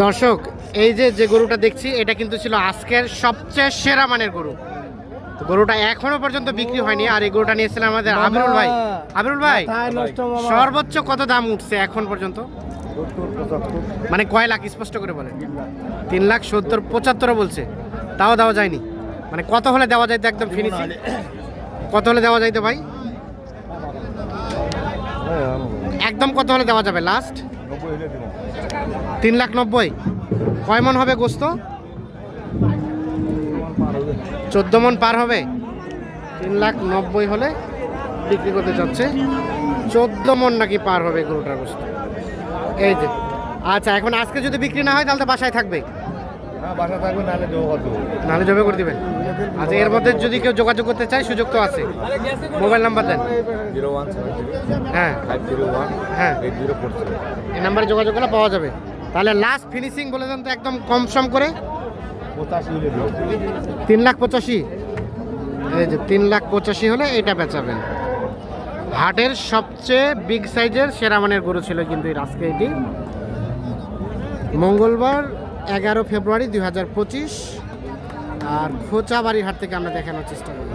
দর্শক, এই যে গরুটা দেখছি এটা কিন্তু ছিল আজকের সবচেয়ে সেরা মানের গরু। তো গরুটা এখনো পর্যন্ত বিক্রি হয়নি। আর এই গরুটা নিয়েছিলেন আমাদের আমিরুল ভাই। আমিরুল ভাই, সর্বোচ্চ কত দাম উঠছে এখন পর্যন্ত? মানে কয় লাখ স্পষ্ট করে বলেন। 3,70,75 বলছে, তাও দেওয়া যায়নি। মানে কত হলে দেওয়া যাইতো একদম ফিনিশিং? কত হলে দেওয়া যাইতো ভাই? একদম কত হলে দেওয়া যাবে লাস্ট? 3,90,000। কয় মন হবে গোস্ত? 14 মন পার হবে। 3,90,000 হলে বিক্রি করতে যাচ্ছে। 14 মন নাকি পার হবে গরুটার গোস্ত। এই যে আচ্ছা, এখন আজকে যদি বিক্রি না হয় তাহলে তো বাসায় থাকবে? নাহলে জবে করে দিবেন। আচ্ছা, এর মধ্যে যদি কেউ যোগাযোগ করতে চায় সুযোগ তো আছে। মোবাইল নাম্বার দেন। 0173 হ্যাঁ 501 হ্যাঁ, 8047। এই নাম্বারে যোগাযোগ করলে পাওয়া যাবে। তাহলে লাস্ট ফিনিশিং বলে দেন তো একদম কম সম করে। 3,85,000। এই যে 3,85,000 হলে এটা বেচাবেন। হাটের সবচেয়ে বিগ সাইজের সেরা মানের গরু ছিল কিন্তু আজকে এটি। মঙ্গলবার 11 ফেব্রুয়ারি 2025। আর খোঁচাবাড়ির হাট থেকে আমরা দেখানোর চেষ্টা করি।